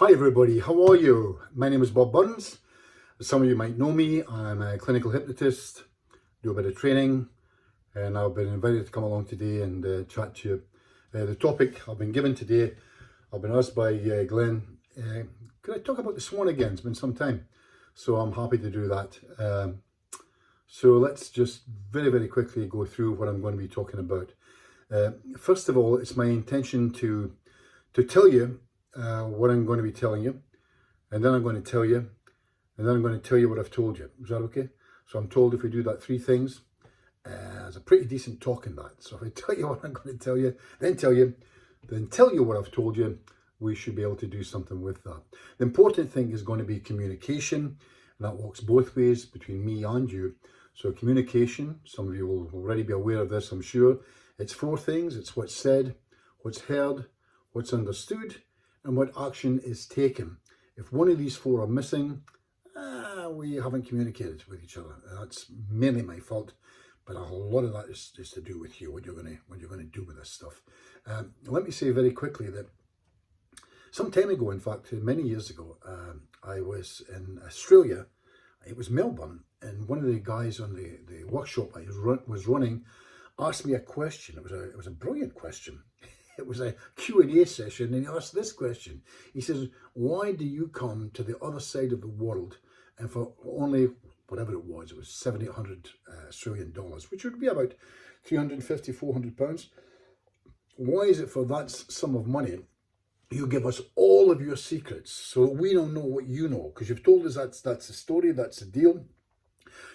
Hi everybody, how are you? My name is Bob Burns. Some of you might know me. I'm a clinical hypnotist, do a bit of training, and I've been invited to come along today and chat to you. The topic I've been given today, I've been asked by Glenn, could I talk about the swan again? It's been some time, so I'm happy to do that. So let's just very quickly go through what I'm going to be talking about. First of all, it's my intention to tell you what I'm going to be telling you, and then I'm going to tell you, and then I'm going to tell you what I've told you. Is that okay? So I'm told if we do that 3 things, there's a pretty decent talk in that. So if I tell you what I'm going to tell you, then tell you what I've told you, we should be able to do something with that. The important thing is going to be communication, and that works both ways between me and you. So communication, some of you will already be aware of this, I'm sure. It's 4 things. It's what's said, what's heard, what's understood, and what action is taken. If one of these 4 are missing, we haven't communicated with each other. That's mainly my fault, but a lot of that is to do with you, what you're going to do with this stuff. Let me say very quickly that some time ago, in fact, many years ago, I was in Australia. It was Melbourne, and one of the guys on the workshop I was running asked me a question. It was a brilliant question. It was a Q&A session, and he asked this question. He says, why do you come to the other side of the world and for only, whatever it was 700-800 Australian dollars, which would be about 350, 400 pounds. Why is it for that sum of money you give us all of your secrets so that we don't know what you know? Because you've told us that's the story, that's the deal.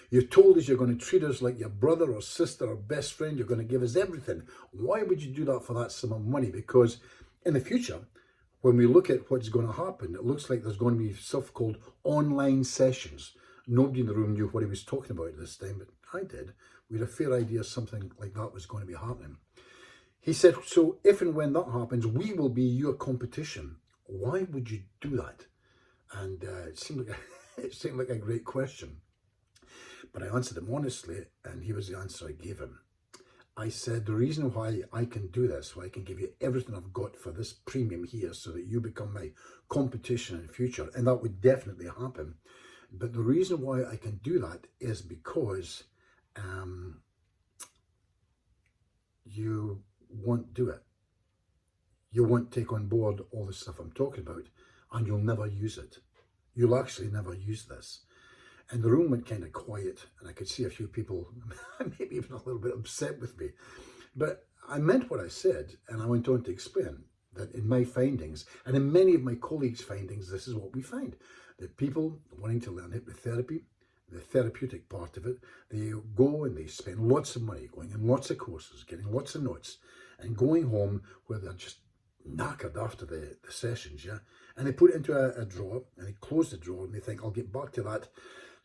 You've told us you're going to treat us like your brother or sister or best friend. You're going to give us everything. Why would you do that for that sum of money? Because in the future, when we look at what's going to happen, it looks like there's going to be stuff called online sessions. Nobody in the room knew what he was talking about at this time, but I did. We had a fair idea something like that was going to be happening. He said, so if and when that happens, we will be your competition. Why would you do that? And it seemed like a great question. But I answered him honestly, and here was the answer I gave him. I said, the reason why I can do this, why I can give you everything I've got for this premium here so that you become my competition in the future, and that would definitely happen. But the reason why I can do that is because you won't do it. You won't take on board all the stuff I'm talking about, and you'll never use it. You'll actually never use this. And the room went kind of quiet, and I could see a few people maybe even a little bit upset with me. But I meant what I said, and I went on to explain that in my findings, and in many of my colleagues' findings, this is what we find. That people wanting to learn hypnotherapy, the therapeutic part of it, they go and they spend lots of money going in lots of courses, getting lots of notes, and going home where they're just knackered after the sessions, yeah? And they put it into a drawer, and they close the drawer, and they think, I'll get back to that.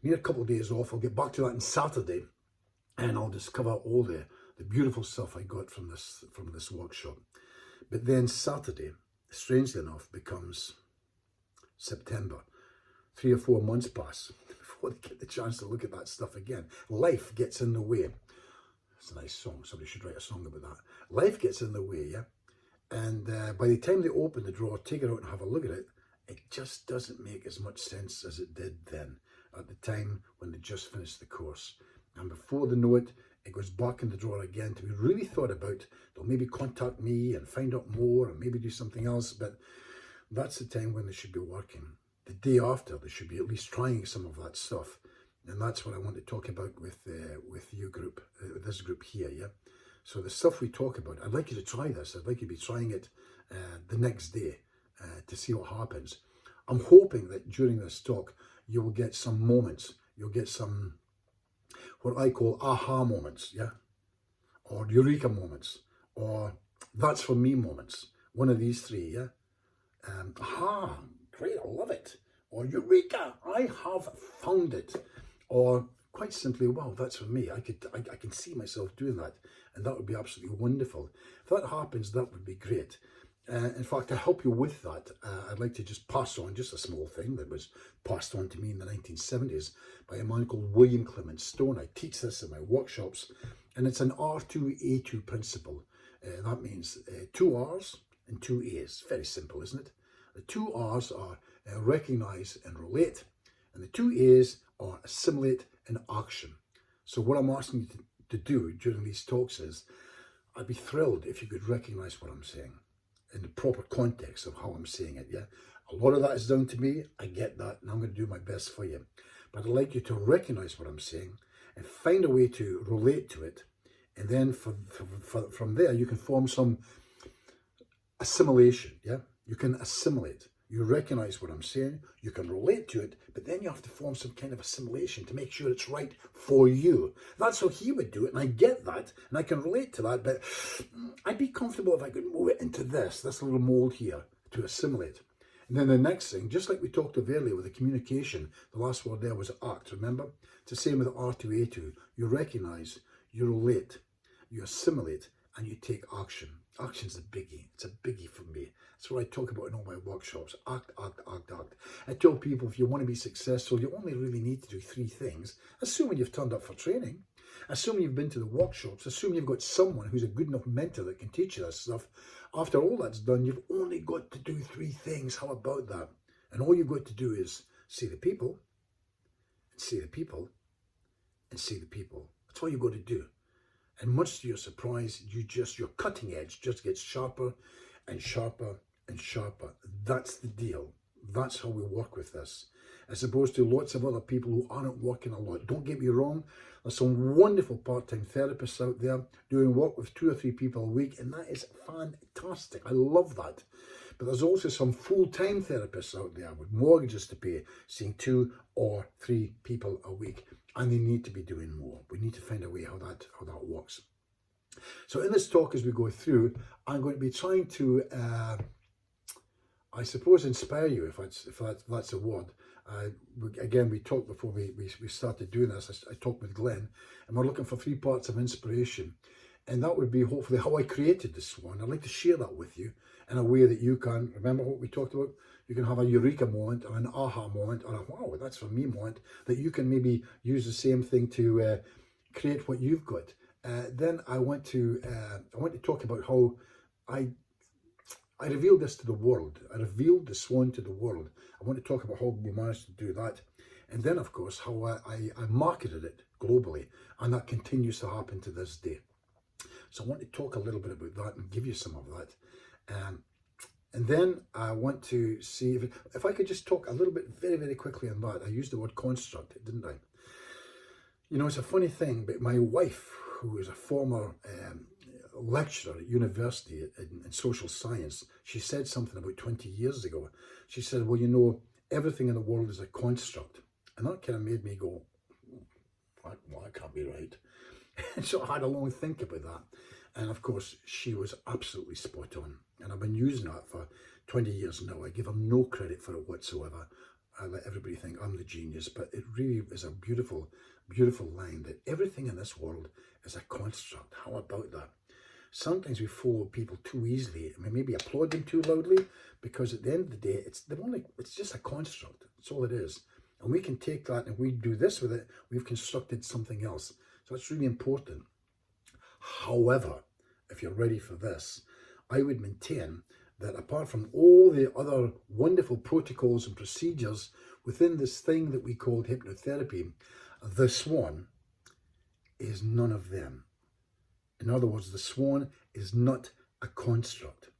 Need a couple of days off, I'll get back to that on Saturday, and I'll discover all the beautiful stuff I got from this workshop. But then Saturday, strangely enough, becomes September. 3 or 4 months pass before they get the chance to look at that stuff again. Life gets in the way. It's a nice song. Somebody should write a song about that. Life gets in the way, yeah? And by the time they open the drawer, take it out and have a look at it, it just doesn't make as much sense as it did then, at the time when they just finished the course. And before they know it, it goes back in the drawer again to be really thought about. They'll maybe contact me and find out more and maybe do something else, but that's the time when they should be working. The day after, they should be at least trying some of that stuff. And that's what I want to talk about with you group, this group here, yeah? So the stuff we talk about, I'd like you to try this. I'd like you to be trying it the next day to see what happens. I'm hoping that during this talk, you will get some moments. You'll get some, what I call aha moments, yeah? Or eureka moments, or that's for me moments. One of these 3, yeah? Aha, great, I love it. Or eureka, I have found it. Or quite simply, wow, that's for me. I can see myself doing that, and that would be absolutely wonderful. If that happens, that would be great. In fact, to help you with that, I'd like to just pass on just a small thing that was passed on to me in the 1970s by a man called William Clement Stone. I teach this in my workshops, and it's an R2A2 principle. That means 2 R's and 2 A's. Very simple, isn't it? The two R's are recognize and relate, and the two A's are assimilate and action. So what I'm asking you to do during these talks is, I'd be thrilled if you could recognize what I'm saying in the proper context of how I'm saying it, yeah? A lot of that is down to me, I get that, and I'm going to do my best for you. But I'd like you to recognize what I'm saying and find a way to relate to it. And then from there, you can form some assimilation, yeah? You can assimilate. You recognize what I'm saying, you can relate to it, but then you have to form some kind of assimilation to make sure it's right for you. That's how he would do it, and I get that, and I can relate to that, but I'd be comfortable if I could move it into this little mold here to assimilate. And then the next thing, just like we talked of earlier with the communication, the last word there was act, remember? It's the same with R2A2. You recognize, you relate, you assimilate, and you take action. Action's a biggie. It's a biggie for me. That's what I talk about in all my workshops. Act, act, act, act. I tell people if you want to be successful, you only really need to do 3 things. Assuming you've turned up for training, assuming you've been to the workshops, assuming you've got someone who's a good enough mentor that can teach you this stuff. After all that's done, you've only got to do 3 things. How about that? And all you've got to do is see the people, and see the people, and see the people. That's all you've got to do. And much to your surprise, your cutting edge just gets sharper and sharper and sharper. That's the deal. That's how we work with this. As opposed to lots of other people who aren't working a lot. Don't get me wrong, there's some wonderful part-time therapists out there doing work with 2 or 3 people a week, and that is fantastic. I love that. But there's also some full-time therapists out there with mortgages to pay, seeing 2 or 3 people a week. And they need to be doing more. We need to find a way how that works. So in this talk, as we go through, I'm going to be trying to, I suppose, inspire you, if that's a word. Again, we talked before we started doing this. I talked with Glenn, and we're looking for 3 parts of inspiration. And that would be hopefully how I created this one. I'd like to share that with you in a way that you can, remember what we talked about? You can have a eureka moment or an aha moment or a wow, that's for me moment, that you can maybe use the same thing to create what you've got. Then I want to talk about how I revealed this to the world. I revealed the swan to the world. I want to talk about how we managed to do that. And then, of course, how I marketed it globally. And that continues to happen to this day. So I want to talk a little bit about that and give you some of that. And then I want to see if I could just talk a little bit very, very quickly on that. I used the word construct, didn't I? You know, it's a funny thing, but my wife, who is a former lecturer at university in social science, she said something about 20 years ago. She said, well, you know, everything in the world is a construct. And that kind of made me go, well, that can't be right. And so I had a long think about that. And of course, she was absolutely spot on. And I've been using that for 20 years now. I give her no credit for it whatsoever. I let everybody think I'm the genius, but it really is a beautiful, beautiful line that everything in this world is a construct. How about that? Sometimes we follow people too easily. I mean, maybe applaud them too loudly, because at the end of the day, it's just a construct. That's all it is. And we can take that, and we do this with it, we've constructed something else. So it's really important. However, if you're ready for this, I would maintain that apart from all the other wonderful protocols and procedures within this thing that we call hypnotherapy, the swan is none of them. In other words, the swan is not a construct.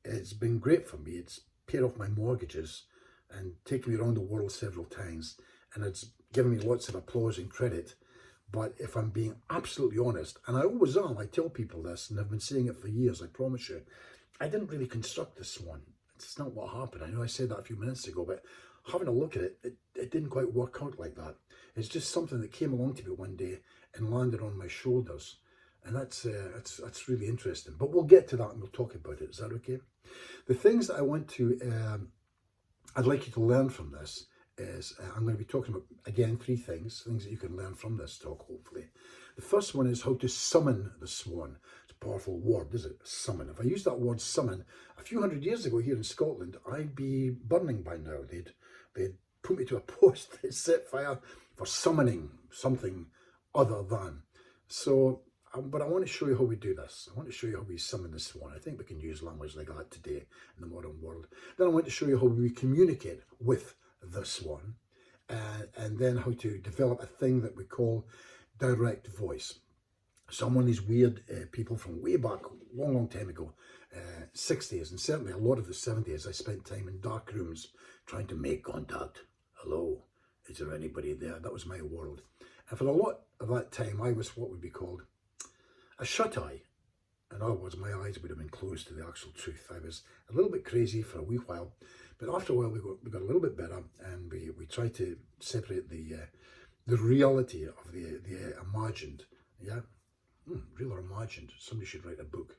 It's been great for me. It's paid off my mortgages and taken me around the world several times, and it's given me lots of applause and credit. But if I'm being absolutely honest, and I always am, I tell people this, and I've been saying it for years, I promise you, I didn't really construct this one. It's not what happened. I know I said that a few minutes ago, but having a look at it, it didn't quite work out like that. It's just something that came along to me one day and landed on my shoulders. And that's really interesting. But we'll get to that and we'll talk about it. Is that okay? The things that I want to, I'd like you to learn from this is, I'm going to be talking about, again, 3 things that you can learn from this talk, hopefully. The first one is how to summon the swan. It's a powerful word, is it? Summon. If I use that word summon, a few hundred years ago here in Scotland, I'd be burning by now. They'd put me to a post, they'd set fire for summoning something other than. So, but I want to show you how we do this. I want to show you how we summon the swan. I think we can use language like that today in the modern world. Then I want to show you how we communicate with the swan, and then how to develop a thing that we call direct voice. Some of these weird people from way back, long time ago, 60s, and certainly a lot of the 70s, I spent time in dark rooms trying to make contact. Hello, is there anybody there? That was my world. And for a lot of that time, I was what would be called a shut-eye. In other words, my eyes would have been closed to the actual truth. I was a little bit crazy for a wee while, but after a while we got a little bit better, and we tried to separate the reality of the imagined. Yeah, real or imagined. Somebody should write a book.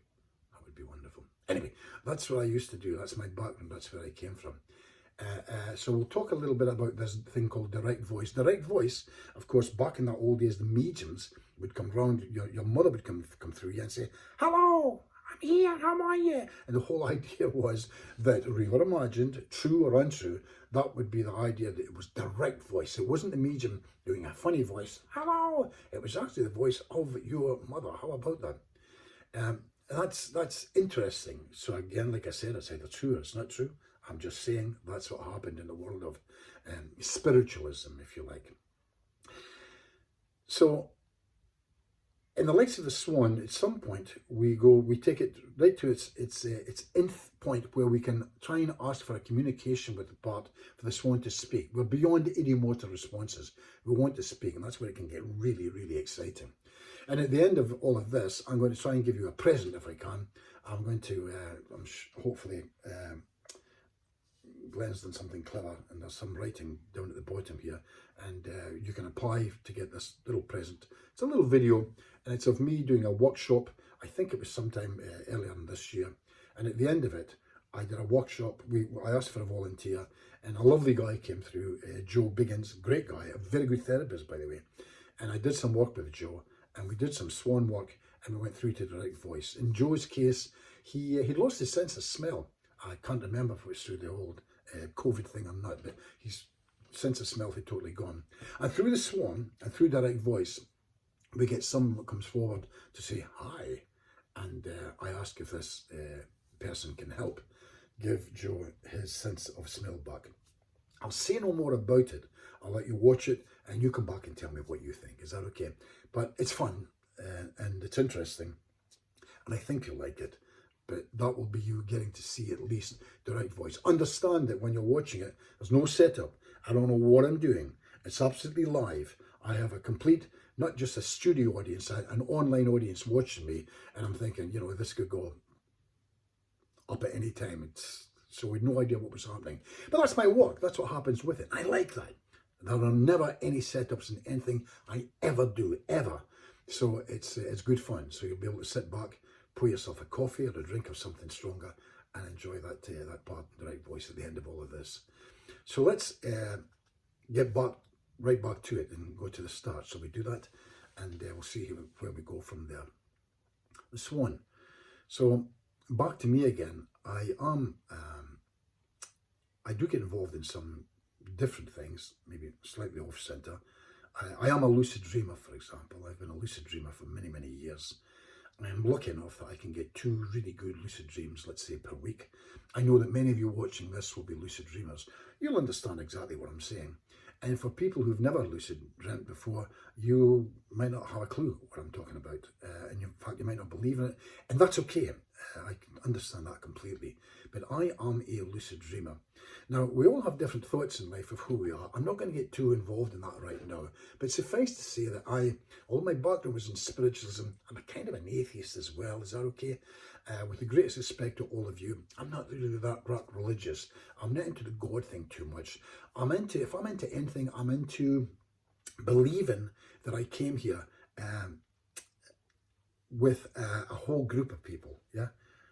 That would be wonderful. Anyway, that's what I used to do. That's my background. That's where I came from. So we'll talk a little bit about this thing called direct voice. Direct voice, of course, back in the old days, the mediums would come round, your mother would come through you and say, hello, I'm here, how are you? And the whole idea was that, real or imagined, true or untrue, that would be the idea that it was direct voice. It wasn't the medium doing a funny voice, hello. It was actually the voice of your mother. How about that? That's interesting. So again, like I said, it's either true or it's not true. I'm just saying that's what happened in the world of spiritualism, if you like. So, in the likes of the swan, at some point we take it right to its nth point, where we can try and ask for a communication with the part for the swan to speak. We're beyond idiomotor responses. We want to speak, and that's where it can get really, really exciting. And at the end of all of this, I'm going to try and give you a present if I can. I'm going to, hopefully, Glenn's done something clever, and there's some writing down at the bottom here, and you can apply to get this little present. It's a little video, and it's of me doing a workshop. I think it was sometime earlier in this year, and at the end of it, I did a workshop. I asked for a volunteer, and a lovely guy came through, Joe Biggins, great guy, a very good therapist, by the way, and I did some work with Joe, and we did some swan work, and we went through to direct voice. In Joe's case, he lost his sense of smell. I can't remember if it was through the old COVID thing or not, but his sense of smell had totally gone. And through the swan and through direct voice, we get someone that comes forward to say hi, and I ask if this person can help give Joe his sense of smell back. I'll say no more about it. I'll let you watch it, and you come back and tell me what you think. Is that okay? But it's fun, and it's interesting, and I think you'll like it. But that will be you getting to see at least direct voice. Understand that when you're watching it, there's no setup. I don't know what I'm doing. It's absolutely live. I have a complete, not just a studio audience, an online audience watching me, and I'm thinking, you know, this could go up at any time. So we had no idea what was happening. But that's my work. That's what happens with it. I like that. There are never any setups in anything I ever do, ever. So it's good fun. So you'll be able to sit back, pour yourself a coffee or a drink of something stronger, and enjoy that part, direct voice at the end of all of this. So let's get right back to it and go to the start. So we do that, and we'll see where we go from there. The swan. So back to me again. I do get involved in some different things, maybe slightly off center. I am a lucid dreamer, for example. I've been a lucid dreamer for many, many years. I'm lucky enough that I can get 2 really good lucid dreams, let's say, per week. I know that many of you watching this will be lucid dreamers. You'll understand exactly what I'm saying. And for people who've never lucid dreamt before, you might not have a clue what I'm talking about. And in fact, you might not believe in it. And that's okay. I can understand that completely. But I am a lucid dreamer. Now, we all have different thoughts in life of who we are. I'm not going to get too involved in that right now. But suffice to say that although my background was in spiritualism, I'm a kind of an atheist as well. Is that okay? With the greatest respect to all of you, I'm not really that religious. I'm not into the God thing too much. If I'm into anything, I'm into believing that I came here with a whole group of people, yeah?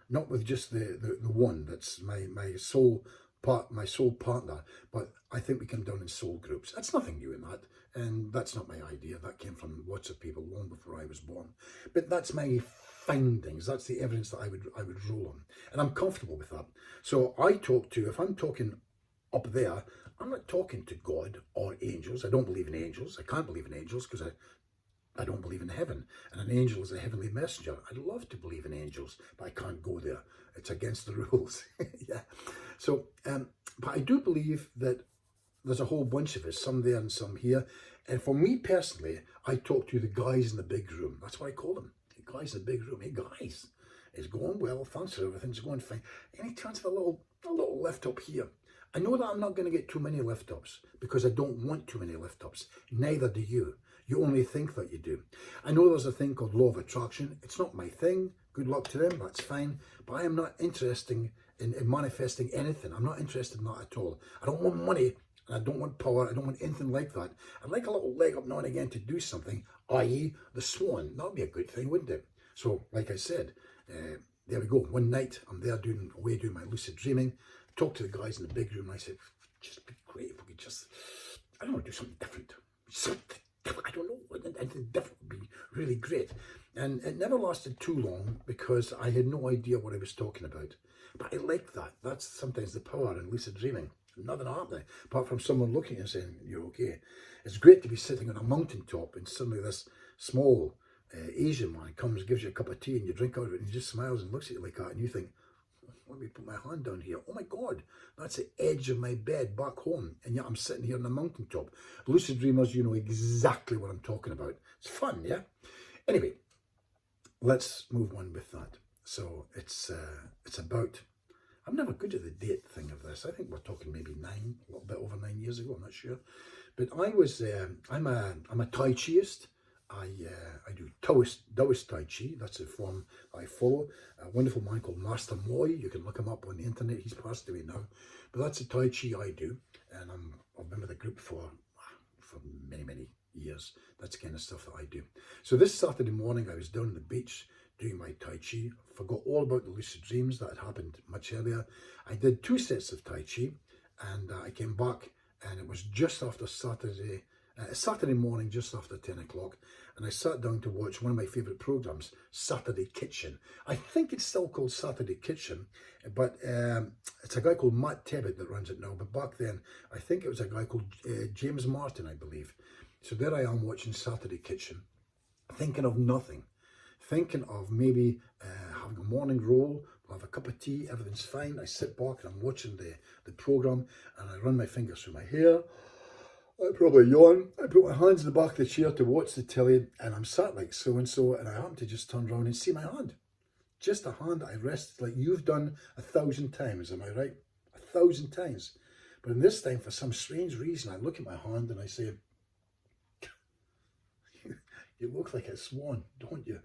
Not with just the one that's my soul partner, but I think we come down in soul groups. That's nothing new in that, and that's not my idea. That came from lots of people long before I was born. But that's my findings. That's the evidence that I would roll on, and I'm comfortable with that. So if I'm talking up there, I'm not talking to God or angels. I don't believe in angels. I can't believe in angels because I don't believe in heaven, and an angel is a heavenly messenger. I'd love to believe in angels, but I can't go there. It's against the rules. Yeah. So, but I do believe that there's a whole bunch of us, some there and some here. And for me personally, I talk to the guys in the big room. That's what I call them. The guys in the big room. Hey guys, it's going well. Thanks for everything. It's going fine. Any chance of a little lift up here? I know that I'm not going to get too many lift ups because I don't want too many lift ups. Neither do you. You only think that you do. I know there's a thing called law of attraction. It's not my thing. Good luck to them. That's fine. But I am not interested in manifesting anything. I'm not interested in that at all. I don't want money. And I don't want power. I don't want anything like that. I'd like a little leg up now and again to do something, i.e. the swan. That would be a good thing, wouldn't it? So, like I said, there we go. One night, I'm there doing my lucid dreaming. Talked to the guys in the big room, and I said, just be great if we could just, I don't know, do something different. Something different. I don't know. Anything different would be really great. And it never lasted too long because I had no idea what I was talking about. But I like that. That's sometimes the power in lucid dreaming. Nothing happening apart from someone looking and saying, you're okay. It's great to be sitting on a mountaintop and suddenly this small Asian man comes, gives you a cup of tea and you drink out of it and he just smiles and looks at you like that and you think, let me put my hand down here. Oh my God, that's the edge of my bed back home. And yet I'm sitting here on the mountaintop. Lucid dreamers, you know exactly what I'm talking about. It's fun, yeah? Anyway, let's move on with that. So it's about, I'm never good at the date thing of this. I think we're talking maybe a little bit over 9 years ago, I'm not sure. But I was, I'm a Tai Chiist. I do Taoist Tai Chi. That's the form I follow. A wonderful man called Master Moy. You can look him up on the internet. He's passed away now. But that's the Tai Chi I do. And I've been with the group for many, many years. That's the kind of stuff that I do. So this Saturday morning, I was down on the beach doing my Tai Chi. Forgot all about the lucid dreams that had happened much earlier. I did 2 sets of Tai Chi. And I came back and it was just after Saturday morning, just after 10 o'clock, and I sat down to watch one of my favourite programmes, Saturday Kitchen. I think it's still called Saturday Kitchen, but it's a guy called Matt Tebbutt that runs it now, but back then, I think it was a guy called James Martin, I believe. So there I am watching Saturday Kitchen, thinking of nothing, thinking of maybe having a morning roll, I'll have a cup of tea, everything's fine. I sit back and I'm watching the programme and I run my fingers through my hair. I probably yawn. I put my hands in the back of the chair to watch the telly and I'm sat like so-and-so and I happen to just turn around and see my hand. Just a hand that I rested like you've done 1,000 times, am I right? 1,000 times. But in this time, for some strange reason, I look at my hand and I say, you look like a swan, don't you?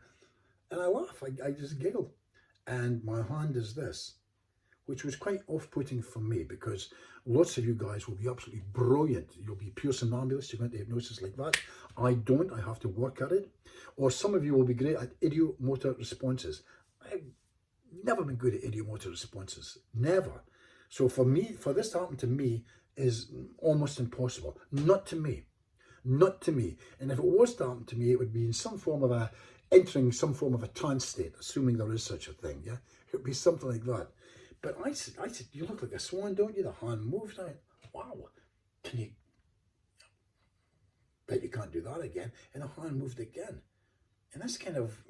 And I laugh, I just giggle. And my hand is this, which was quite off-putting for me because lots of you guys will be absolutely brilliant. You'll be pure somnambulist, you go into hypnosis like that. I don't, I have to work at it. Or some of you will be great at idiomotor responses. I've never been good at idiomotor responses, never. So for me, for this to happen to me is almost impossible. Not to me, not to me. And if it was to happen to me, it would be in some form of entering some form of a trance state, assuming there is such a thing, yeah? It would be something like that. But I said, you look like a swan, don't you? The hand moves. Wow, can you? Bet you can't do that again. And the hand moved again. And this kind of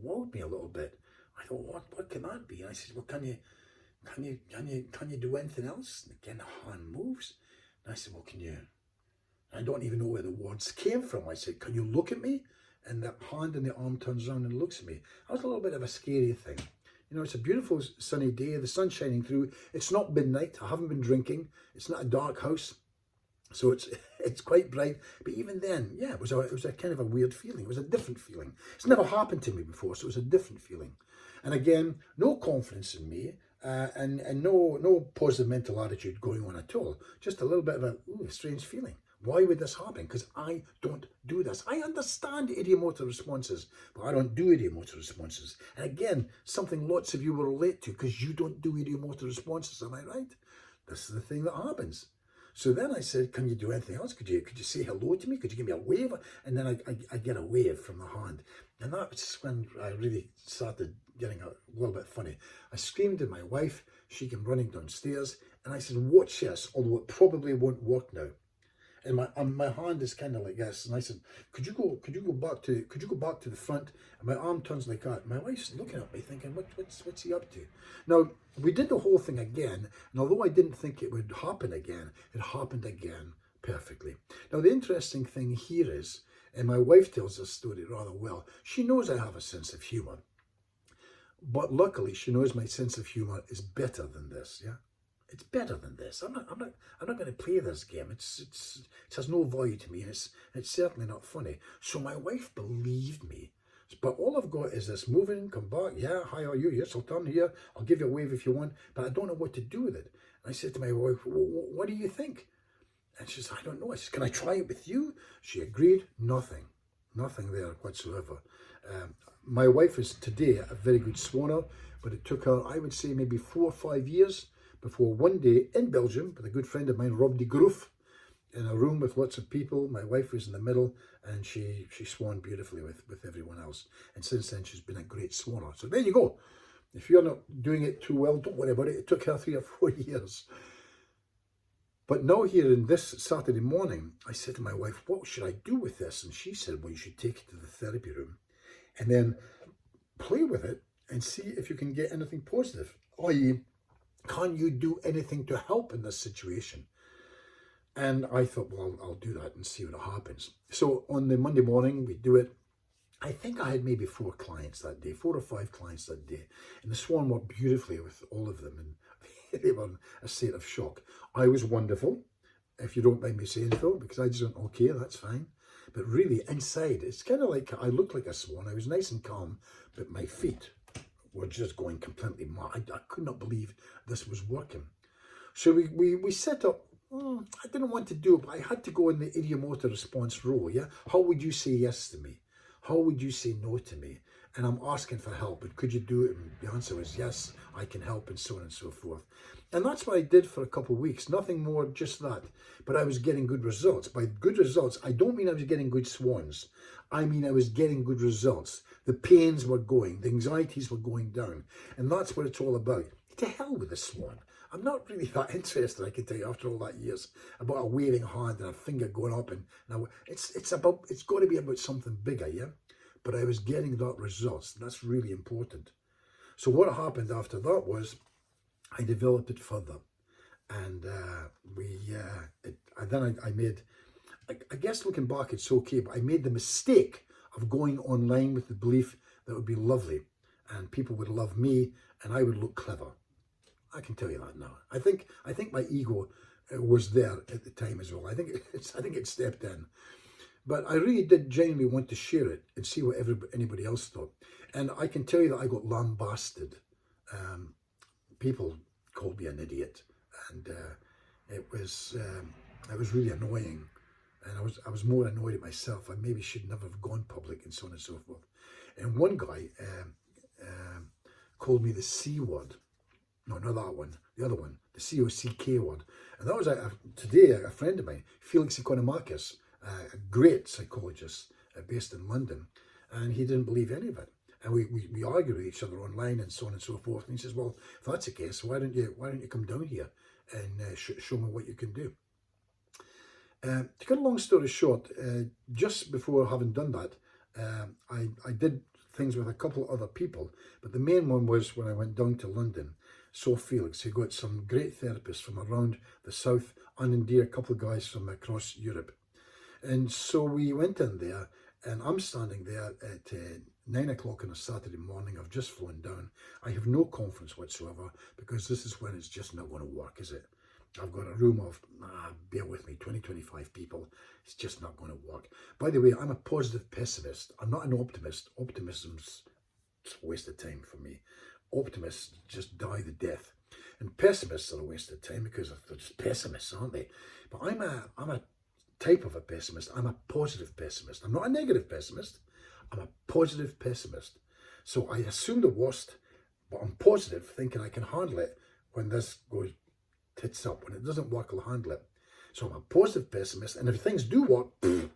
wowed me a little bit. I thought, what can that be? And I said, well, can you do anything else? And again, the hand moves. And I said, well, can you? I don't even know where the words came from. I said, can you look at me? And that hand and the arm turns around and looks at me. That was a little bit of a scary thing. You know, it's a beautiful sunny day, the sun's shining through. It's not midnight, I haven't been drinking. It's not a dark house, so it's quite bright. But even then, yeah, it was a kind of a weird feeling. It was a different feeling. It's never happened to me before, so it was a different feeling. And again, no confidence in me, and no positive mental attitude going on at all. Just a little bit of a strange feeling. Why would this happen? Because I don't do this. I understand idiomotor responses, but I don't do idiomotor responses. And again, something lots of you will relate to because you don't do idiomotor responses, am I right? This is the thing that happens. So then I said, can you do anything else? Could you say hello to me? Could you give me a wave? And then I get a wave from the hand. And that's when I really started getting a little bit funny. I screamed at my wife. She came running downstairs. And I said, watch this, although it probably won't work now. and my hand is kind of like this, and I said, could you go back to the front? And my arm turns like that. My wife's looking at me thinking, what's he up to? Now, we did the whole thing again, and although I didn't think it would happen again, it happened again perfectly. Now, the interesting thing here is, and my wife tells this story rather well, she knows I have a sense of humor. But luckily, she knows my sense of humor is better than this, yeah? It's better than this. I'm not going to play this game. It has no value to me, and it's certainly not funny. So my wife believed me. But all I've got is this: move in, come back. Yeah, hi, how are you? Yes, I'll turn here. I'll give you a wave if you want. But I don't know what to do with it. And I said to my wife, what do you think? And she said, I don't know. I said, can I try it with you? She agreed. Nothing there whatsoever. My wife is today a very good swanner, but it took her, I would say, maybe 4 or 5 years before one day in Belgium with a good friend of mine, Rob de Groof, in a room with lots of people. My wife was in the middle, and she swan beautifully with everyone else. And since then, she's been a great swanner. So there you go. If you're not doing it too well, don't worry about it. It took her 3 or 4 years. But now here in this Saturday morning, I said to my wife, what should I do with this? And she said, well, you should take it to the therapy room and then play with it and see if you can get anything positive. I.e., can you do anything to help in this situation? And I thought, well, I'll do that and see what happens. So on the Monday morning, we do it. I think I had maybe 4 clients that day, 4 or 5 clients that day. And the swan worked beautifully with all of them. And they were in a state of shock. I was wonderful, if you don't mind me saying so, because I just went, okay, that's fine. But really, inside, it's kind of like I looked like a swan. I was nice and calm, but my feet were just going completely mad. I could not believe this was working. So we set up, I didn't want to do it, but I had to go in the idiomotor response role, yeah? How would you say yes to me? How would you say no to me? And I'm asking for help, but could you do it? And the answer was yes, I can help, and so on and so forth. And that's what I did for a couple of weeks, nothing more, just that. But I was getting good results. By good results, I don't mean I was getting good swans. I mean I was getting good results. The pains were going, the anxieties were going down. And that's what it's all about. To hell with the swan. I'm not really that interested, I can tell you, after all that years, about a waving hand and a finger going up. And now it's got to be about something bigger, yeah? But I was getting that results. And that's really important. So what happened after that was I developed it further. And then I made, I guess looking back, it's okay, but I made the mistake of going online with the belief that it would be lovely and people would love me and I would look clever. I can tell you that now. I think my ego was there at the time as well. I think it stepped in. But I really did genuinely want to share it and see what anybody else thought. And I can tell you that I got lambasted. People called me an idiot, and it was really annoying. And I was more annoyed at myself. I maybe should never have gone public, and so on and so forth. And one guy called me the C word. No, not that one. The other one, the C-O-C-K word. And that was today a friend of mine, Felix Economakis, a great psychologist based in London, and he didn't believe any of it. And we argued with each other online and so on and so forth. And he says, well, if that's the case, why don't you come down here and show me what you can do? To cut a long story short, just before having done that, I did things with a couple of other people, but the main one was when I went down to London. So Felix, who got some great therapists from around the south, and indeed a couple of guys from across Europe. And so we went in there, and I'm standing there at 9 o'clock on a Saturday morning. I've just flown down. I have no confidence whatsoever, because this is when it's just not going to work, is it? I've got a room of, bear with me, 20, 25 people. It's just not going to work. By the way, I'm a positive pessimist. I'm not an optimist. Optimism's a waste of time for me. Optimists just die the death. And pessimists are a waste of time because they're just pessimists, aren't they? But I'm a type of a pessimist. I'm a positive pessimist. I'm not a negative pessimist. I'm a positive pessimist. So I assume the worst, but I'm positive, thinking I can handle it when this goes tits up. When it doesn't work, I'll handle it. So I'm a positive pessimist, and if things do work, the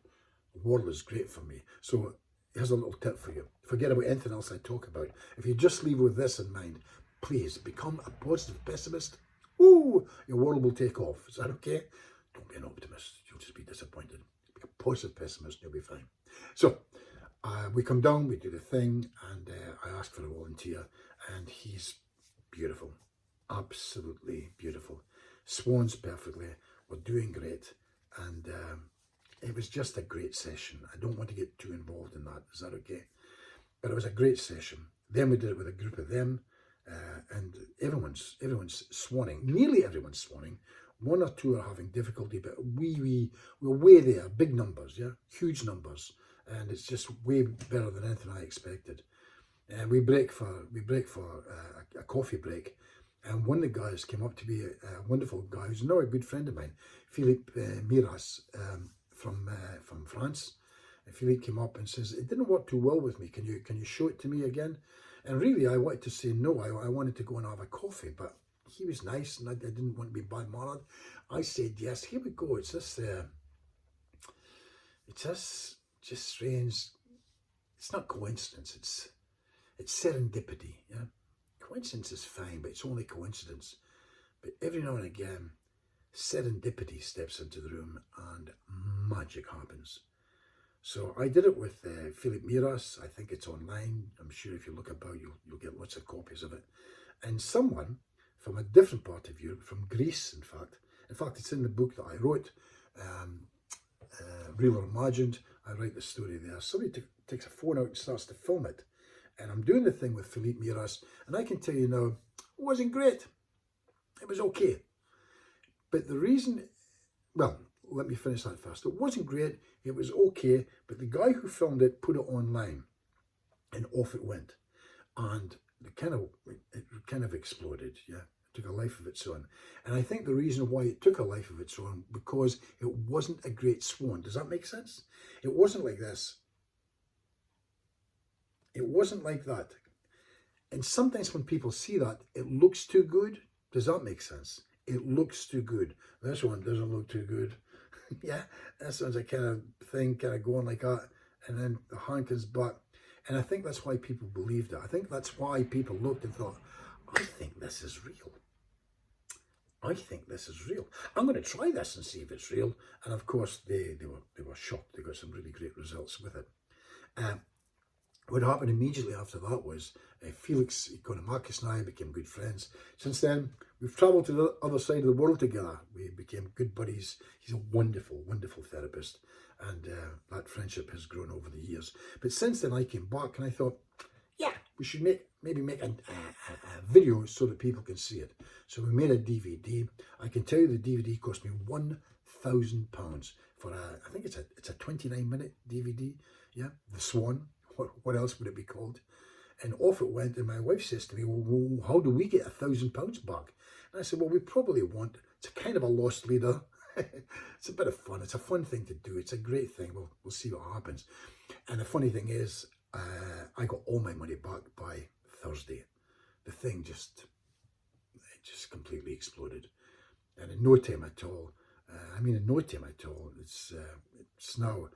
world is great for me. So here's a little tip for you. Forget about anything else I talk about. If you just leave with this in mind, please become a positive pessimist. Woo! Your world will take off. Is that okay? Don't be an optimist. Don't just be disappointed. Be a positive pessimist, you'll be fine. So we come down, we do the thing, and I ask for a volunteer, and he's beautiful, absolutely beautiful. Swans perfectly. We're doing great, and it was just a great session. I don't want to get too involved in that. Is that okay? But it was a great session. Then we did it with a group of them, and everyone's swanning. Nearly everyone's swanning. One or two are having difficulty, but we're way there. Big numbers, yeah, huge numbers, and it's just way better than anything I expected. And we break for a coffee break, and one of the guys came up to me, a wonderful guy who's now a good friend of mine, Philippe Miras, from France. And Philippe came up and says, "It didn't work too well with me. Can you show it to me again?" And really, I wanted to say no. I wanted to go and have a coffee, but he was nice, and I didn't want to be bad-mannered. I said yes. Here we go. It's just strange. It's not coincidence. It's serendipity. Yeah, coincidence is fine, but it's only coincidence. But every now and again, serendipity steps into the room, and magic happens. So I did it with Philippe Miras. I think it's online. I'm sure if you look about, you'll get lots of copies of it. And someone from a different part of Europe, from Greece, in fact, it's in the book that I wrote, Real or Imagined. I write the story there. Somebody takes a phone out and starts to film it. And I'm doing the thing with Philippe Miras, and I can tell you now, it wasn't great. It was okay. But the reason, well, let me finish that first. It wasn't great, it was okay, but the guy who filmed it put it online, and off it went. And it kind of exploded, yeah. It took a life of its own. And I think the reason why it took a life of its own, because it wasn't a great swan. Does that make sense? It wasn't like this. It wasn't like that. And sometimes when people see that, it looks too good. Does that make sense? It looks too good. This one doesn't look too good. Yeah, this one's a kind of thing, kind of going like that, and then the hand comes back. And I think that's why people believed it. I think that's why people looked and thought, I think this is real. I think this is real. I'm going to try this and see if it's real. And of course, they were shocked. They got some really great results with it. What happened immediately after that was Felix Economachus and I became good friends. Since then, we've travelled to the other side of the world together. We became good buddies. He's a wonderful, wonderful therapist. And that friendship has grown over the years. But since then, I came back and I thought, yeah, we should maybe make a video so that people can see it. So we made a DVD. I can tell you the DVD cost me £1,000 for I think it's a 29-minute DVD. Yeah, The Swan. What else would it be called? And off it went, and my wife says to me, well, how do we get £1,000 back? And I said, well, we probably want, it's a kind of a lost leader. It's a bit of fun. It's a fun thing to do. It's a great thing. We'll see what happens. And the funny thing is, I got all my money back by Thursday. The thing just completely exploded. And in no time at all, it's now,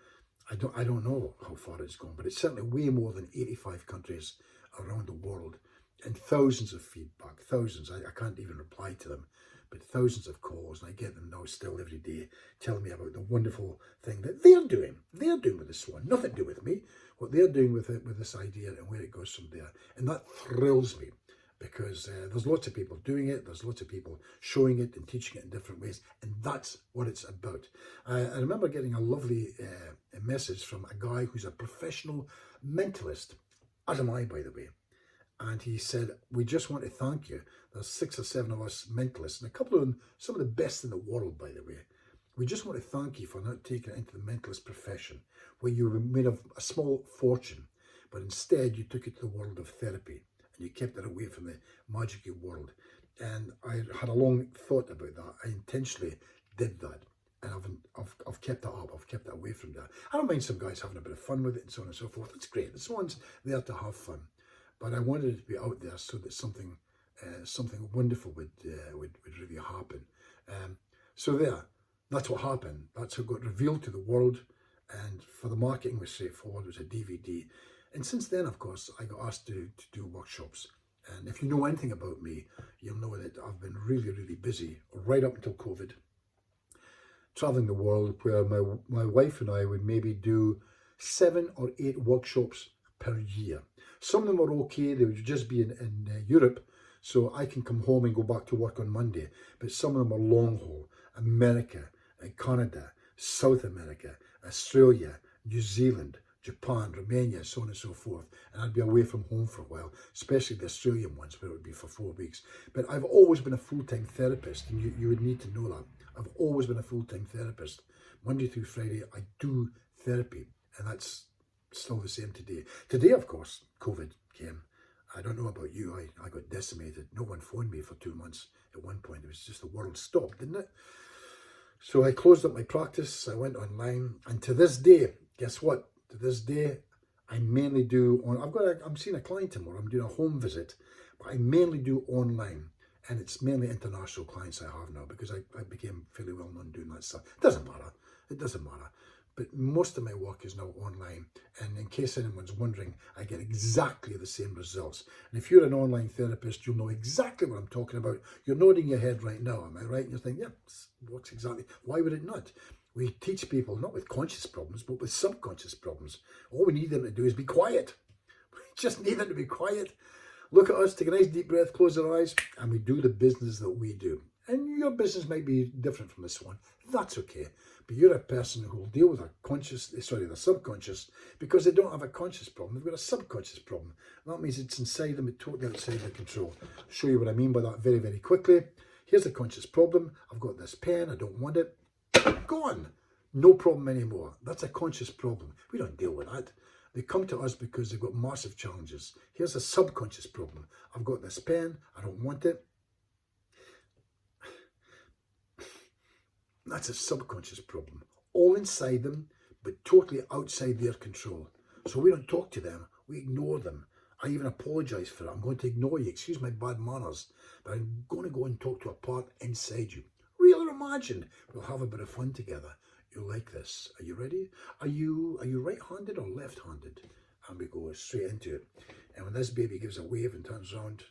I don't know how far it's gone, but it's certainly way more than 85 countries around the world, and thousands of feedback, thousands. I can't even reply to them, but thousands of calls, and I get them now still every day telling me about the wonderful thing that they're doing. They're doing with the Swan, nothing to do with me. What they're doing with it, with this idea, and where it goes from there, and that thrills me. Because there's lots of people doing it, there's lots of people showing it and teaching it in different ways, and that's what it's about. I remember getting a lovely message from a guy who's a professional mentalist, as am I, by the way, and he said, we just want to thank you. There's 6 or 7 of us mentalists, and a couple of them, some of the best in the world, by the way. We just want to thank you for not taking it into the mentalist profession, where you were made of a small fortune, but instead you took it to the world of therapy. And you kept it away from the magical world. And I had a long thought about that. I intentionally did that. And I've kept that up. I've kept that away from that. I don't mind some guys having a bit of fun with it and so on and so forth. It's great. This one's there to have fun. But I wanted it to be out there so that something wonderful would really happen. So that's what happened. That's what got revealed to the world. And for the marketing was straightforward. It was a DVD. And since then, of course, I got asked to do workshops. And if you know anything about me, you'll know that I've been really, really busy right up until COVID. traveling the world, where my wife and I would maybe do 7 or 8 workshops per year. Some of them are okay, they would just be in Europe, so I can come home and go back to work on Monday. But some of them are long haul, America, Canada, South America, Australia, New Zealand, Japan, Romania, so on and so forth. And I'd be away from home for a while, especially the Australian ones where it would be for 4 weeks. But I've always been a full-time therapist, and you would need to know that. I've always been a full-time therapist. Monday through Friday, I do therapy, and that's still the same today. Today, of course, COVID came. I don't know about you, I got decimated. No one phoned me for 2 months at one point. It was just the world stopped, didn't it? So I closed up my practice, I went online, and to this day, guess what? To this day, I mainly do I'm seeing a client tomorrow, I'm doing a home visit, but I mainly do online. And it's mainly international clients I have now, because I became fairly well known doing that stuff. It doesn't matter. But most of my work is now online. And in case anyone's wondering, I get exactly the same results. And if you're an online therapist, you'll know exactly what I'm talking about. You're nodding your head right now, am I right? And you're thinking, yeah, works exactly. Why would it not? We teach people not with conscious problems, but with subconscious problems. All we need them to do is be quiet. We just need them to be quiet. Look at us, take a nice deep breath, close our eyes, and we do the business that we do. And your business might be different from this one. That's okay. But you're a person who will deal with the subconscious, because they don't have a conscious problem. They've got a subconscious problem. That means it's inside them, it's totally outside their control. I'll show you what I mean by that very, very quickly. Here's the conscious problem. I've got this pen, I don't want it. Gone. No problem anymore. That's a conscious problem. We don't deal with that. They come to us because they've got massive challenges. Here's a subconscious problem. I've got this pen, I don't want it. That's a subconscious problem. All inside them, but totally outside their control. So we don't talk to them, we ignore them. I even apologise for it. I'm going to ignore you, excuse my bad manners, but I'm going to go and talk to a part inside you. Real or imagined, we'll have a bit of fun together. You'll like this. Are you ready? Are you right-handed or left-handed? And we go straight into it. And when this baby gives a wave and turns around,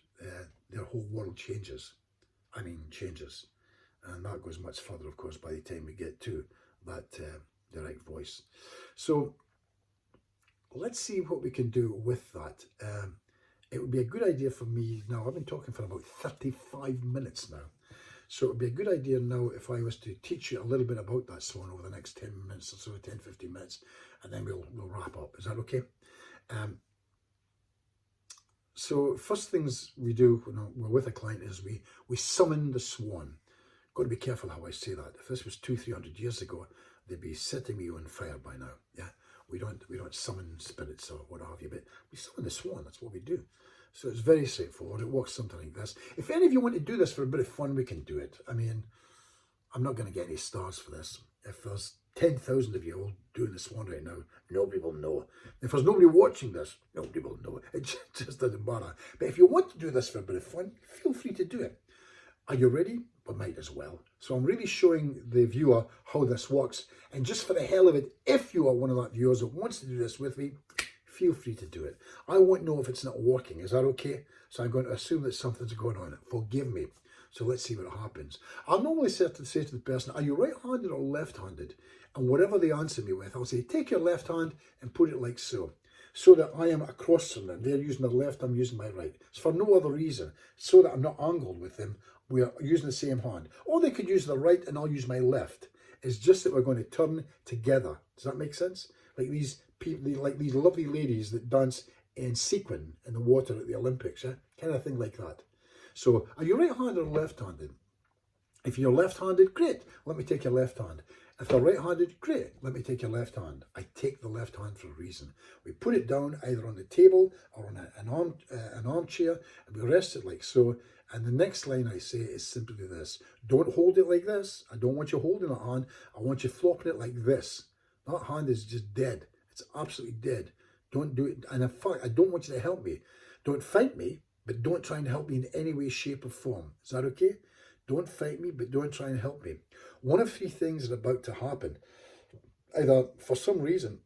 their whole world changes. I mean, changes. And that goes much further, of course, by the time we get to that direct voice. So let's see what we can do with that. It would be a good idea for me now. I've been talking for about 35 minutes now. So it would be a good idea now if I was to teach you a little bit about that swan over the next 10 minutes or so, 10, 15 minutes, and then we'll wrap up. Is that okay? So first things we do when we're with a client is we summon the swan. Got to be careful how I say that. If this was 200-300 years ago, they'd be setting me on fire by now. Yeah, we don't summon spirits or what have you, but we summon the swan. That's what we do. So it's very straightforward. It works something like this. If any of you want to do this for a bit of fun, we can do it. I mean, I'm not going to get any stars for this. If there's 10,000 of you all doing the swan right now, nobody will know. If there's nobody watching this, nobody will know. It just doesn't matter. But if you want to do this for a bit of fun, feel free to do it. Are you ready? We might as well. So I'm really showing the viewer how this works. And just for the hell of it, if you are one of that viewers that wants to do this with me, feel free to do it. I won't know if it's not working. Is that okay? So I'm going to assume that something's going on. Forgive me. So let's see what happens. I'll normally say to the person, are you right-handed or left-handed? And whatever they answer me with, I'll say, take your left hand and put it like so. So that I am across from them. They're using their left, I'm using my right. It's for no other reason. So that I'm not angled with them. We are using the same hand. Or they could use the right and I'll use my left. It's just that we're going to turn together. Does that make sense? Like these people, like these lovely ladies that dance in sequin in the water at the Olympics, yeah? Kind of thing like that. So, are you right-handed or left-handed? If you're left-handed, great. Let me take your left hand. If they're right-handed, great. Let me take your left hand. I take the left hand for a reason. We put it down either on the table or on an armchair, and we rest it like so. And the next line I say is simply this. Don't hold it like this. I don't want you holding that hand. I want you flopping it like this. That hand is just dead. It's absolutely dead. Don't do it. And in fact, I don't want you to help me. Don't fight me, but don't try and help me in any way, shape or form. Is that okay? Don't fight me, but don't try and help me. One of three things are about to happen. Either, for some reason,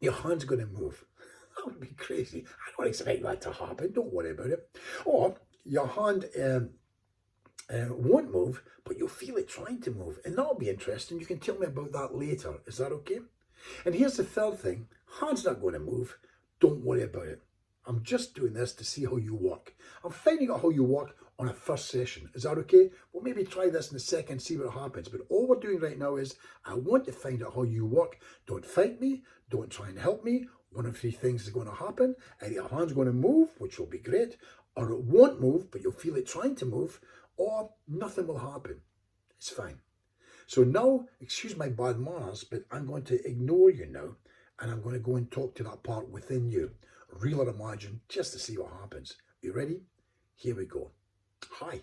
your hand's going to move. That would be crazy. I don't expect that to happen. Don't worry about it. Or your hand won't move, but you'll feel it trying to move. And that'll be interesting. You can tell me about that later. Is that okay? And here's the third thing. Hand's not going to move. Don't worry about it. I'm just doing this to see how you work. I'm finding out how you work on a first session. Is that okay? We'll maybe try this in a second, see what happens. But all we're doing right now is I want to find out how you work. Don't fight me. Don't try and help me. One of three things is going to happen. Either your hand's going to move, which will be great, or it won't move, but you'll feel it trying to move, or nothing will happen. It's fine. So now, excuse my bad manners, but I'm going to ignore you now, and I'm going to go and talk to that part within you, real or imagined, just to see what happens. You ready? Here we go. Hi.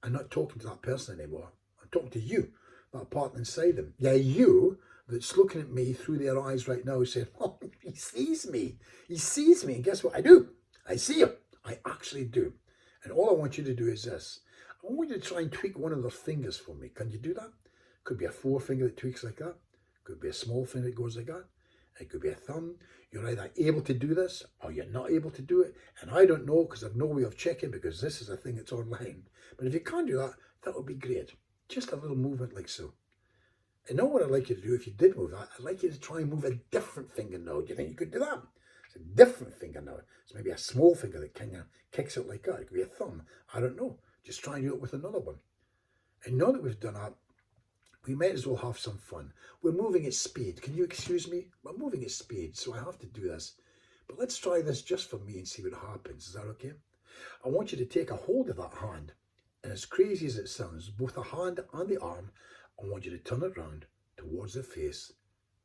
I'm not talking to that person anymore. I'm talking to you, that part inside them. Yeah, you that's looking at me through their eyes right now saying, oh, he sees me. He sees me. And guess what I do? I see him. I actually do. And all I want you to do is this. I want you to try and tweak one of their fingers for me. Can you do that? Could be a forefinger that tweaks like that. Could be a small finger that goes like that. It could be a thumb. You're either able to do this or you're not able to do it. And I don't know because I've no way of checking because this is a thing that's online. But if you can't do that, that would be great. Just a little movement like so. And now what I'd like you to do, if you did move that, I'd like you to try and move a different finger now. Do you think you could do that? It's a different finger now. It's maybe a small finger that kind of kicks out like that. It could be a thumb. I don't know. Just try and do it with another one. And now that we've done that, we might as well have some fun. We're moving at speed. Can you excuse me? We're moving at speed, so I have to do this. But let's try this just for me and see what happens. Is that okay? I want you to take a hold of that hand. And as crazy as it sounds, both the hand and the arm, I want you to turn it around towards the face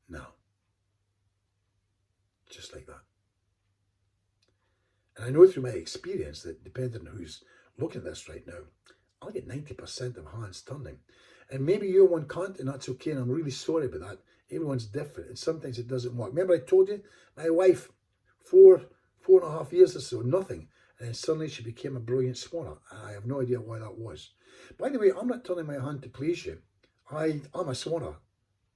now. Just like that. And I know through my experience that depending on who's looking at this right now, I'll get 90% of hands turning. And maybe your one can't, and that's okay, and I'm really sorry about that. Everyone's different, and sometimes it doesn't work. Remember I told you, my wife, four and a half years or so, nothing. And then suddenly she became a brilliant swanner. I have no idea why that was. By the way, I'm not turning my hand to please you. I'm a swanner.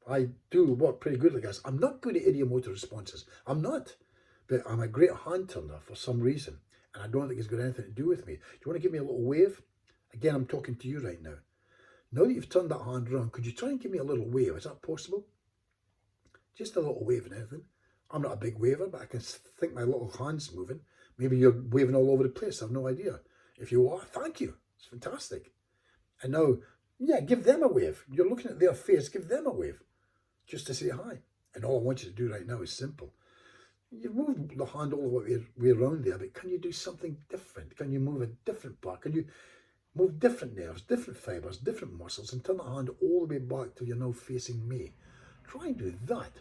I do work pretty good like this. I'm not good at idiomotor responses. I'm not. But I'm a great hand turner for some reason. And I don't think it's got anything to do with me. Do you want to give me a little wave? Again, I'm talking to you right now. Now that you've turned that hand around, could you try and give me a little wave? Is that possible? Just a little wave and everything. I'm not a big waver, but I can think my little hand's moving. Maybe you're waving all over the place. I have no idea. If you are, thank you. It's fantastic. And now, yeah, give them a wave. You're looking at their face. Give them a wave just to say hi. And all I want you to do right now is simple. You move the hand all the way around there, but can you do something different? Can you move a different part? Can you move different nerves, different fibers, different muscles, and turn the hand all the way back till you're now facing me? Try and do that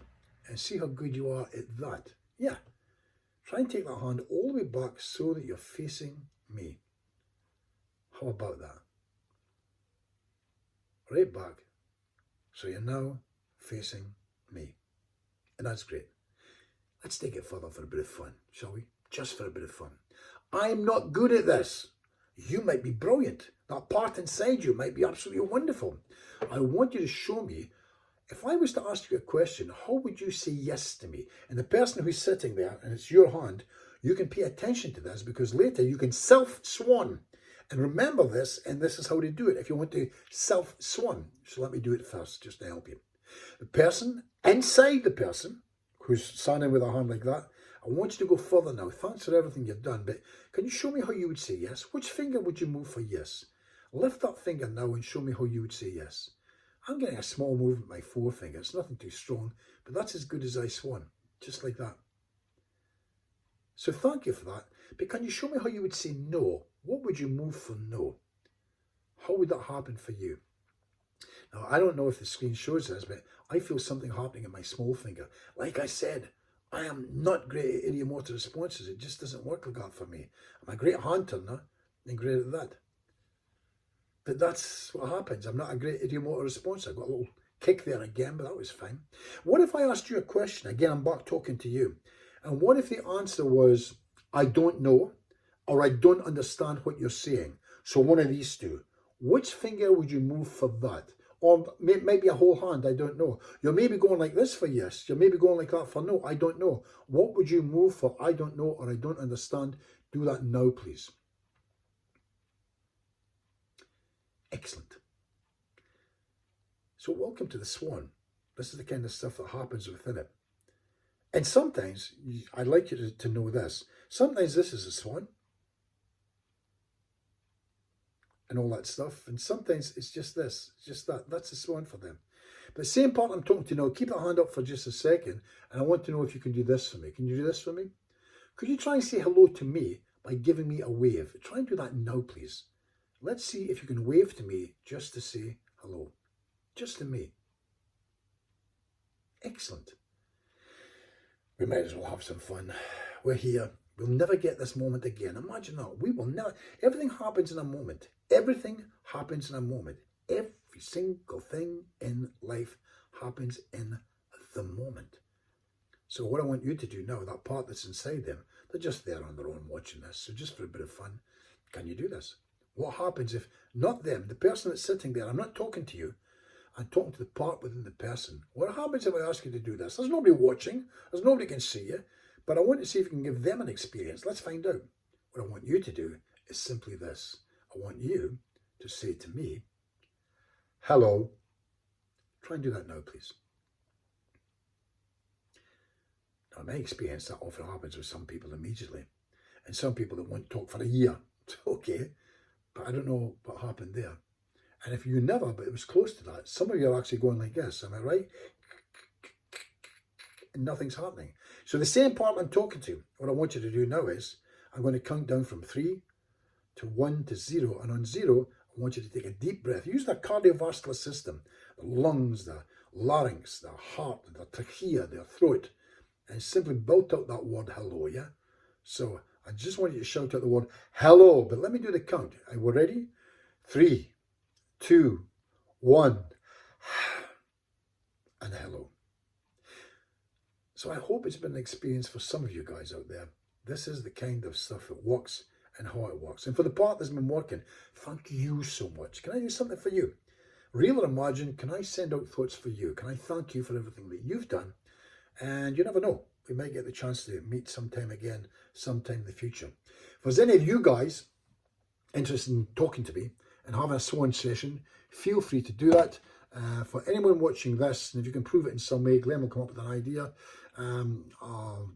and see how good you are at that. Yeah. Try and take that hand all the way back so that you're facing me. How about that? Right back. So you're now facing me. And that's great. Let's take it further for a bit of fun, shall we? Just for a bit of fun. I'm not good at this. You might be brilliant. That part inside you might be absolutely wonderful. I want you to show me, if I was to ask you a question, how would you say yes to me? And the person who's sitting there, and it's your hand, you can pay attention to this because later you can self-swan. And remember this, and this is how to do it if you want to self-swan. So let me do it first, just to help you. The person, inside the person, who's standing with a hand like that, I want you to go further now. Thanks for everything you've done, but can you show me how you would say yes? Which finger would you move for yes? Lift that finger now and show me how you would say yes. I'm getting a small movement with my forefinger. It's nothing too strong, but that's as good as I swan, just like that. So thank you for that. But can you show me how you would say no? What would you move for no? How would that happen for you? Now, I don't know if the screen shows this, but I feel something happening in my small finger. Like I said, I am not great at idiomotor responses. It just doesn't work like that for me. I'm a great hand turner and great at that. But that's what happens. I'm not a great idiomotor response. I got a little kick there again, but that was fine. What if I asked you a question? Again, I'm back talking to you. And what if the answer was, I don't know, or I don't understand what you're saying? So one of these two. Which finger would you move for that? Or maybe a whole hand, I don't know. You're maybe going like this for yes. You're maybe going like that for no, I don't know. What would you move for I don't know or I don't understand? Do that now, please. Excellent. So welcome to the Swan. This is the kind of stuff that happens within it. And sometimes, I'd like you to know this, sometimes this is a swan and all that stuff, and sometimes it's just this, it's just that. That's a swan for them. But the same part I'm talking to now, keep that hand up for just a second, and I want to know if you can do this for me. Can you do this for me? Could you try and say hello to me by giving me a wave? Try and do that now, please. Let's see if you can wave to me just to say hello. Just to me. Excellent. We might as well have some fun. We're here. We'll never get this moment again. Imagine that. We will never. Everything happens in a moment. Everything happens in a moment. Every single thing in life happens in the moment. So what I want you to do now, that part that's inside them, they're just there on their own watching this. So just for a bit of fun, can you do this? What happens if not them, the person that's sitting there, I'm not talking to you, I'm talking to the part within the person. What happens if I ask you to do this? There's nobody watching. There's nobody can see you. But I want to see if you can give them an experience. Let's find out. What I want you to do is simply this. I want you to say to me, hello. Try and do that now, please. Now, in my experience, that often happens with some people immediately. And some people that won't talk for a year. It's okay. But I don't know what happened there. And if you never, but it was close to that, some of you are actually going like this, am I right? And nothing's happening. So the same part I'm talking to, what I want you to do now is, I'm going to count down from 3 to 1 to 0. And on 0, I want you to take a deep breath. Use the cardiovascular system, the lungs, the larynx, the heart, the trachea, the throat, and simply belt out that word hello, yeah? So I just want you to shout out the word hello, but let me do the count. Are we ready? 3, 2, 1, and hello. So I hope it's been an experience for some of you guys out there. This is the kind of stuff that works and how it works. And for the part that's been working, thank you so much. Can I do something for you? Real or imagine, can I send out thoughts for you? Can I thank you for everything that you've done? And you never know, we might get the chance to meet sometime again, sometime in the future. If there's any of you guys interested in talking to me and having a swan session, feel free to do that. For anyone watching this, and if you can prove it in some way, Glenn will come up with an idea. I'll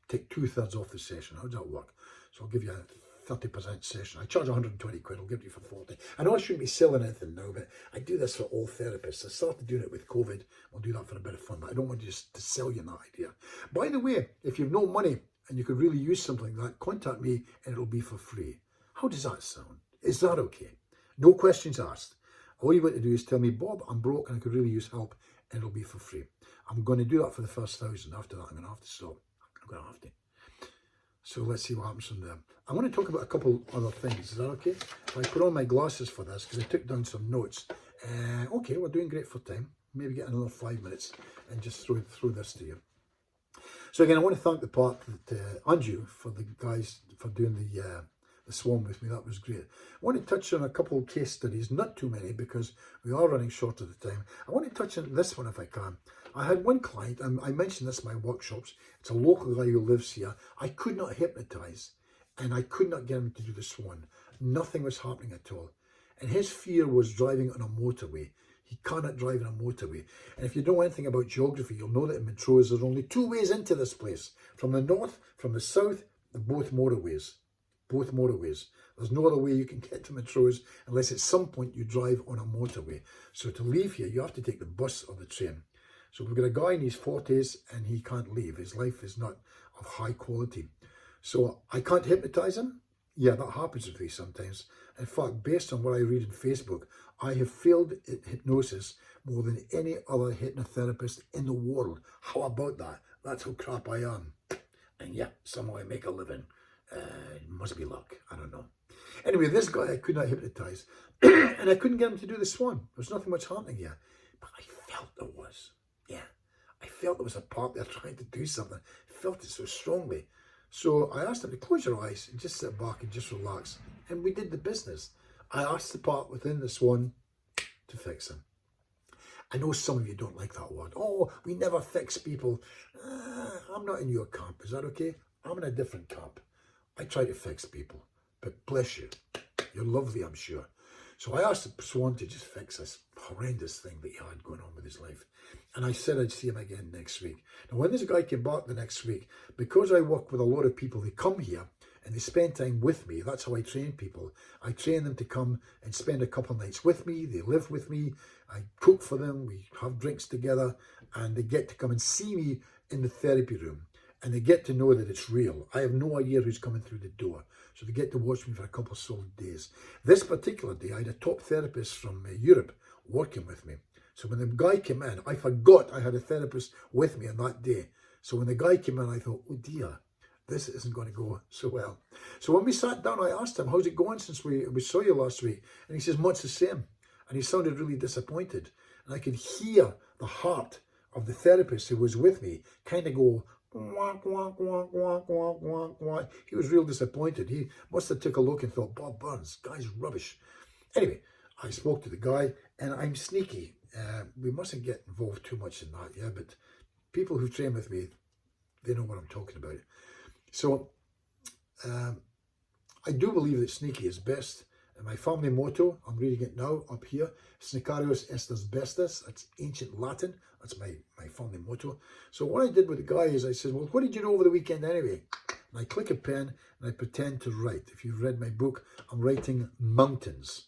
take 2/3 off the session. How does that work? So I'll give you a 30% session. I charge 120 quid, I'll give it you for 40. I know I shouldn't be selling anything now, but I do this for all therapists. I started doing it with COVID. I'll do that for a bit of fun, but I don't want you just to sell you that idea. By the way, if you've no money and you could really use something like that, contact me and it'll be for free. How does that sound? Is that okay? No questions asked. All you've got to do is tell me, Bob, I'm broke and I could really use help, and it'll be for free. I'm going to do that for the first 1,000. After that, I'm going to have to stop. I'm going to have to. So let's see what happens from there. I want to talk about a couple other things. Is that okay? If I put on my glasses for this, because I took down some notes. Okay, we're doing great for time. Maybe get another 5 minutes and just throw this to you. So again, I want to thank the part that Anju for the guys for doing the Swan with me. That was great. I want to touch on a couple of case studies, not too many because we are running short of the time. I want to touch on this one if I can. I had one client, and I mentioned this in my workshops. It's a local guy who lives here. I could not hypnotize and I could not get him to do the Swan. Nothing was happening at all. And his fear was driving on a motorway. He cannot drive on a motorway. And if you know anything about geography, you'll know that in Montrose there's only 2 ways into this place. From the north, from the south, they're both motorways. Both motorways. There's no other way you can get to Montrose unless at some point you drive on a motorway. So to leave here, you have to take the bus or the train. So we've got a guy in his 40s and he can't leave. His life is not of high quality. So I can't hypnotize him. Yeah, that happens with me sometimes. In fact, based on what I read in Facebook, I have failed at hypnosis more than any other hypnotherapist in the world. How about that? That's how crap I am. And yeah, somehow I make a living. It must be luck. I don't know. Anyway, this guy I could not hypnotize. And I couldn't get him to do the Swan. There's nothing much happening here. But I felt there was. Yeah. I felt there was a part there trying to do something. I felt it so strongly. So I asked him to close your eyes and just sit back and just relax. And we did the business. I asked the part within the Swan to fix him. I know some of you don't like that word. Oh, we never fix people. I'm not in your camp. Is that okay? I'm in a different camp. I try to fix people. But bless you. You're lovely, I'm sure. So I asked Swan to just fix this horrendous thing that he had going on with his life. And I said I'd see him again next week. Now, when this guy came back the next week, because I work with a lot of people, they come here and they spend time with me. That's how I train people. I train them to come and spend a couple of nights with me. They live with me. I cook for them. We have drinks together, and they get to come and see me in the therapy room. And they get to know that it's real. I have no idea who's coming through the door. So they get to watch me for a couple of solid days. This particular day, I had a top therapist from Europe working with me. So when the guy came in, I forgot I had a therapist with me on that day. So when the guy came in, I thought, oh dear, this isn't going to go so well. So when we sat down, I asked him, how's it going since we saw you last week? And he says, much the same. And he sounded really disappointed. And I could hear the heart of the therapist who was with me kind of go, wonk, wonk, wonk, wonk, wonk, wonk, wonk. He was real disappointed. He must have took a look and thought, Bob Burns, guy's rubbish. Anyway, I spoke to the guy, and I'm sneaky. We mustn't get involved too much in that, yeah, but people who train with me, they know what I'm talking about. So I do believe that sneaky is best. And my family motto, I'm reading it now up here, Snicarius estes bestus. That's ancient Latin. That's my family motto. So what I did with the guy is I said, well, what did you do over the weekend anyway? And I click a pen and I pretend to write. If you've read my book, I'm writing mountains.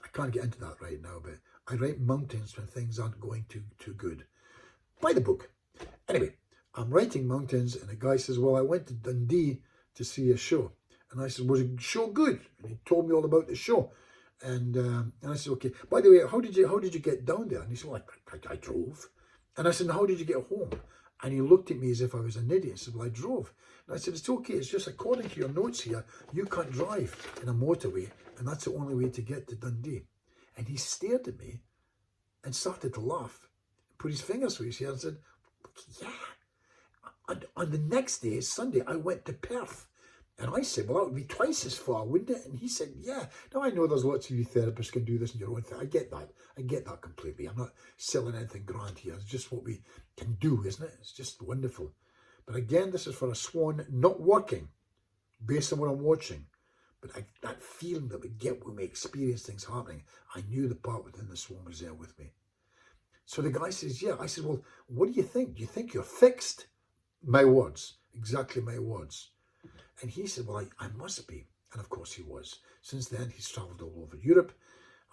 I can't get into that right now, but I write mountains when things aren't going too good. Buy the book. Anyway, I'm writing mountains, and the guy says, well, I went to Dundee to see a show. And I said, was the show good? And he told me all about the show. And I said, okay, by the way, how did you get down there? And he said, well, I drove. And I said, how did you get home? And he looked at me as if I was an idiot. He said, well, I drove. And I said, it's okay. It's just according to your notes here, you can't drive in a motorway. And that's the only way to get to Dundee. And he stared at me and started to laugh. Put his fingers through his hair and said, yeah. And on the next day, Sunday, I went to Perth. And I said, well, that would be twice as far, wouldn't it? And he said, yeah. Now, I know there's lots of you therapists can do this in your own thing. I get that. I get that completely. I'm not selling anything grand here. It's just what we can do, isn't it? It's just wonderful. But again, this is for a swan not working based on what I'm watching. But that feeling that we get when we experience things happening, I knew the part within the swan was there with me. So the guy says, yeah. I said, well, what do you think? Do you think you're fixed? My words. Exactly my words. And he said, well, I must be. And of course he was. Since then, he's travelled all over Europe.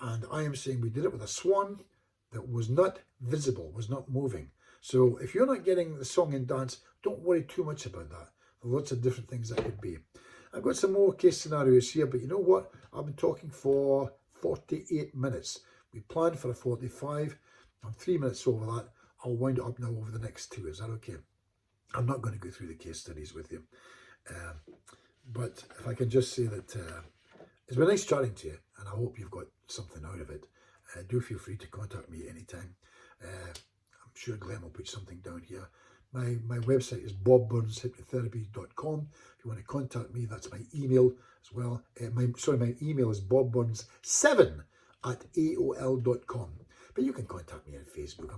And I am saying we did it with a swan that was not visible, was not moving. So if you're not getting the song and dance, don't worry too much about that. There are lots of different things that could be. I've got some more case scenarios here, but you know what? I've been talking for 48 minutes. We planned for a 45. I'm 3 minutes over that. I'll wind it up now over the next 2. Is that okay? I'm not going to go through the case studies with you. But if I can just say that it's been nice chatting to you, and I hope you've got something out of it. Do feel free to contact me anytime. I'm sure Glenn will put something down here. My website is bobburnshypnotherapy.com. If you want to contact me, that's my email as well. My email is bobburns7@aol.com. But you can contact me on Facebook.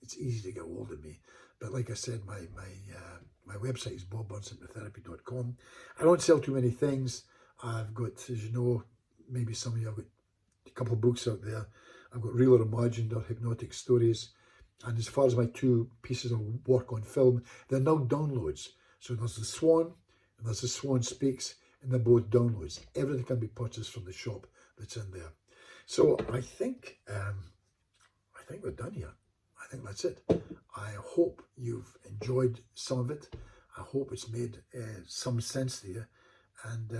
It's easy to get hold of me. But like I said, my website is bobburnshypnotherapy.com. I don't sell too many things. I've got, as you know, maybe some of you, I've got a couple of books out there. I've got Real or Imagined or Hypnotic Stories. And as far as my 2 pieces of work on film, they're now downloads. So there's The Swan and there's The Swan Speaks, and they're both downloads. Everything can be purchased from the shop that's in there. So I think we're done here. I think that's it. I hope you've enjoyed some of it. I hope it's made some sense to you. And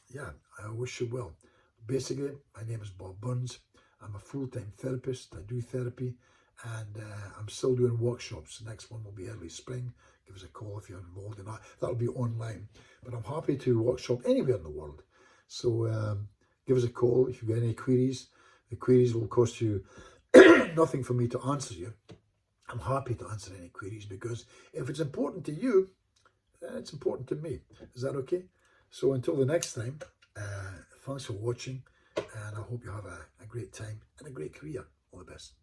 yeah, I wish you well. Basically, my name is Bob Burns. I'm a full-time therapist. I do therapy. And I'm still doing workshops. The next one will be early spring. Give us a call if you're involved in that. That'll be online. But I'm happy to workshop anywhere in the world. So give us a call if you've got any queries. The queries will cost you nothing for me to answer you. I'm happy to answer any queries, because if it's important to you, then it's important to me. Is that okay? So until the next time, thanks for watching, and I hope you have a great time and a great career. All the best.